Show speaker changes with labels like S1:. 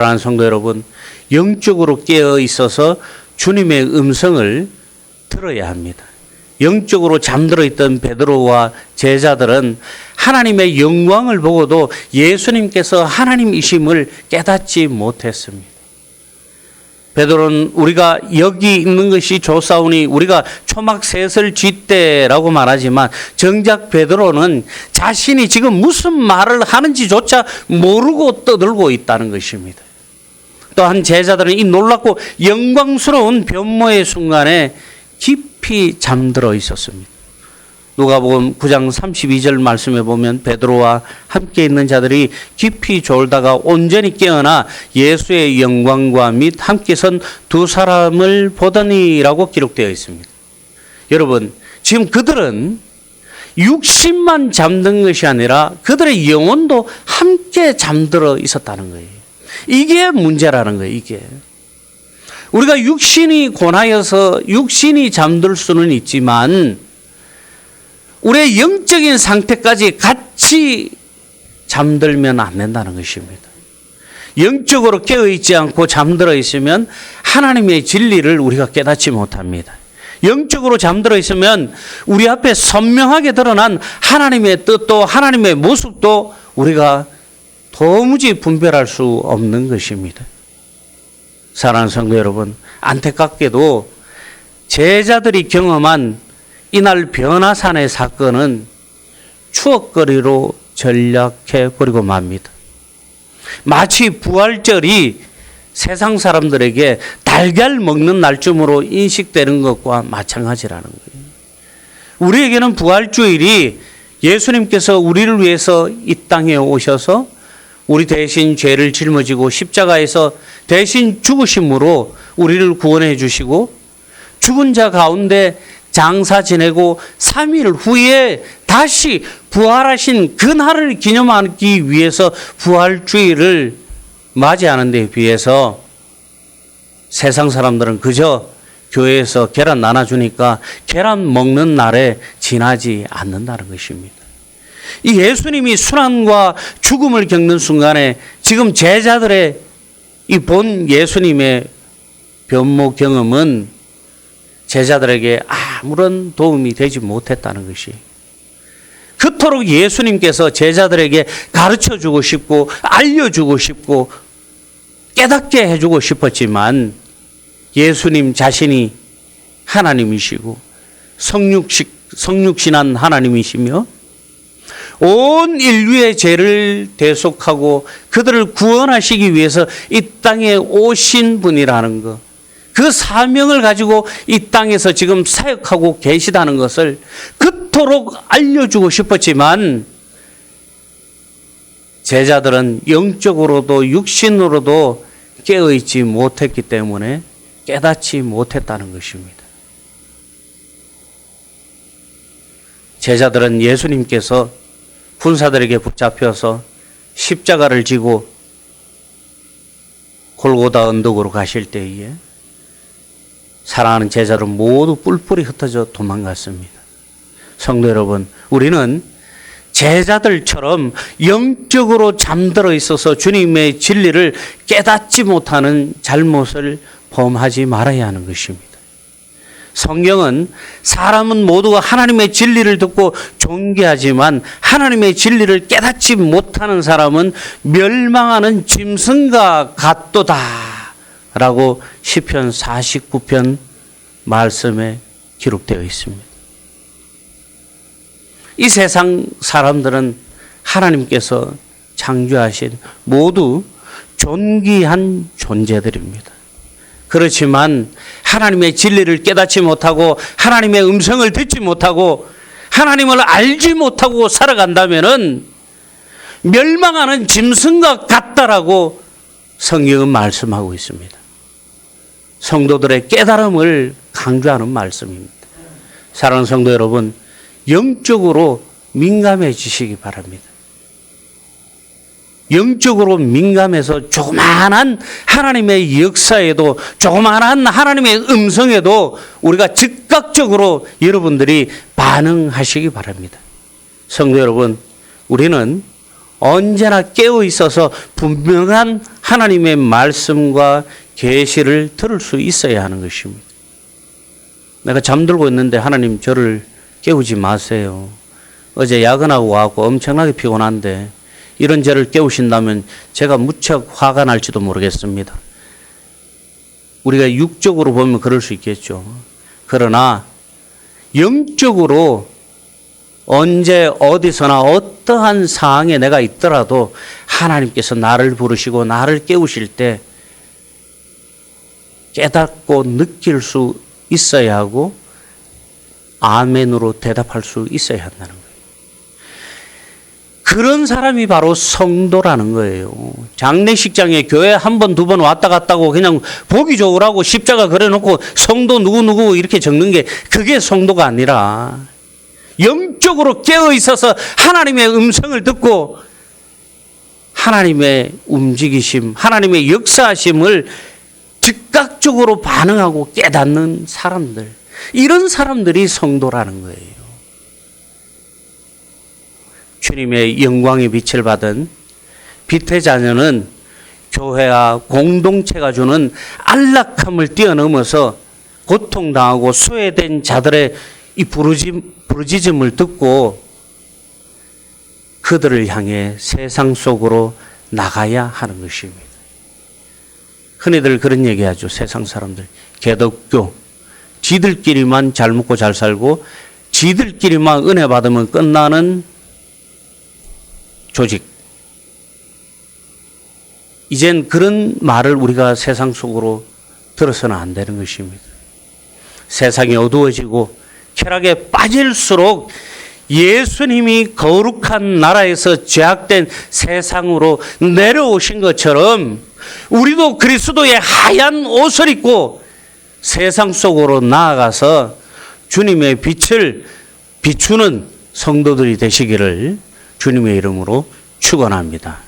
S1: 사랑하는 성도 여러분, 영적으로 깨어 있어서 주님의 음성을 들어야 합니다. 영적으로 잠들어 있던 베드로와 제자들은 하나님의 영광을 보고도 예수님께서 하나님이심을 깨닫지 못했습니다. 베드로는 우리가 여기 있는 것이 좋사오니 우리가 초막셋을 쥐때라고 말하지만 정작 베드로는 자신이 지금 무슨 말을 하는지조차 모르고 떠들고 있다는 것입니다. 또한 제자들은 이 놀랍고 영광스러운 변모의 순간에 깊이 잠들어 있었습니다. 누가복음 9장 32절 말씀에 보면 베드로와 함께 있는 자들이 깊이 졸다가 온전히 깨어나 예수의 영광과 및 함께 선 두 사람을 보더니라고 기록되어 있습니다. 여러분, 지금 그들은 육신만 잠든 것이 아니라 그들의 영혼도 함께 잠들어 있었다는 거예요. 이게 문제라는 거예요. 이게 우리가 육신이 고나여서 육신이 잠들 수는 있지만 우리의 영적인 상태까지 같이 잠들면 안 된다는 것입니다. 영적으로 깨어있지 않고 잠들어 있으면 하나님의 진리를 우리가 깨닫지 못합니다. 영적으로 잠들어 있으면 우리 앞에 선명하게 드러난 하나님의 뜻도 하나님의 모습도 우리가 도무지 분별할 수 없는 것입니다. 사랑하는 성도 여러분, 안타깝게도 제자들이 경험한 이날 변화산의 사건은 추억거리로 전락해버리고 맙니다. 마치 부활절이 세상 사람들에게 달걀 먹는 날쯤으로 인식되는 것과 마찬가지라는 거예요. 우리에게는 부활주일이 예수님께서 우리를 위해서 이 땅에 오셔서 우리 대신 죄를 짊어지고 십자가에서 대신 죽으심으로 우리를 구원해 주시고 죽은 자 가운데 장사 지내고 3일 후에 다시 부활하신 그날을 기념하기 위해서 부활주일을 맞이하는 데 비해서 세상 사람들은 그저 교회에서 계란 나눠주니까 계란 먹는 날에 지나지 않는다는 것입니다. 이 예수님이 순환과 죽음을 겪는 순간에 지금 제자들의 이 본 예수님의 변모 경험은 제자들에게 아무런 도움이 되지 못했다는 것이, 그토록 예수님께서 제자들에게 가르쳐 주고 싶고 알려주고 싶고 깨닫게 해주고 싶었지만 예수님 자신이 하나님이시고 성육신한 하나님이시며 온 인류의 죄를 대속하고 그들을 구원하시기 위해서 이 땅에 오신 분이라는 것, 그 사명을 가지고 이 땅에서 지금 사역하고 계시다는 것을 그토록 알려주고 싶었지만 제자들은 영적으로도 육신으로도 깨어있지 못했기 때문에 깨닫지 못했다는 것입니다. 제자들은 예수님께서 군사들에게 붙잡혀서 십자가를 지고 골고다 언덕으로 가실 때에 사랑하는 제자들은 모두 뿔뿔이 흩어져 도망갔습니다. 성도 여러분, 우리는 제자들처럼 영적으로 잠들어 있어서 주님의 진리를 깨닫지 못하는 잘못을 범하지 말아야 하는 것입니다. 성경은 사람은 모두가 하나님의 진리를 듣고 존귀하지만 하나님의 진리를 깨닫지 못하는 사람은 멸망하는 짐승과 같도다 라고 시편 49편 말씀에 기록되어 있습니다. 이 세상 사람들은 하나님께서 창조하신 모두 존귀한 존재들입니다. 그렇지만 하나님의 진리를 깨닫지 못하고 하나님의 음성을 듣지 못하고 하나님을 알지 못하고 살아간다면은 멸망하는 짐승과 같다라고 성경은 말씀하고 있습니다. 성도들의 깨달음을 강조하는 말씀입니다. 사랑하는 성도 여러분, 영적으로 민감해지시기 바랍니다. 영적으로 민감해서 조그마한 하나님의 역사에도 조그마한 하나님의 음성에도 우리가 즉각적으로 여러분들이 반응하시기 바랍니다. 성도 여러분, 우리는 언제나 깨어 있어서 분명한 하나님의 말씀과 계시를 들을 수 있어야 하는 것입니다. 내가 잠들고 있는데 하나님 저를 깨우지 마세요. 어제 야근하고 와서 엄청나게 피곤한데 이런 저를 깨우신다면 제가 무척 화가 날지도 모르겠습니다. 우리가 육적으로 보면 그럴 수 있겠죠. 그러나 영적으로 언제 어디서나 어떠한 상황에 내가 있더라도 하나님께서 나를 부르시고 나를 깨우실 때 깨닫고 느낄 수 있어야 하고 아멘으로 대답할 수 있어야 한다는 거예요. 그런 사람이 바로 성도라는 거예요. 장례식장에 교회 한 번, 두 번 왔다 갔다고 그냥 보기 좋으라고 십자가 그려놓고 성도 누구누구 이렇게 적는 게 그게 성도가 아니라 영적으로 깨어 있어서 하나님의 음성을 듣고 하나님의 움직이심, 하나님의 역사하심을 즉각적으로 반응하고 깨닫는 사람들, 이런 사람들이 성도라는 거예요. 주님의 영광의 빛을 받은 빛의 자녀는 교회와 공동체가 주는 안락함을 뛰어넘어서 고통당하고 소외된 자들의 이 부르짖음을 듣고 그들을 향해 세상 속으로 나가야 하는 것입니다. 흔히들 그런 얘기하죠. 세상 사람들. 개독교. 지들끼리만 잘 먹고 잘 살고 지들끼리만 은혜 받으면 끝나는 조직. 이젠 그런 말을 우리가 세상 속으로 들어서는 안 되는 것입니다. 세상이 어두워지고 쾌락에 빠질수록 예수님이 거룩한 나라에서 죄악된 세상으로 내려오신 것처럼 우리도 그리스도의 하얀 옷을 입고 세상 속으로 나아가서 주님의 빛을 비추는 성도들이 되시기를 주님의 이름으로 축원합니다.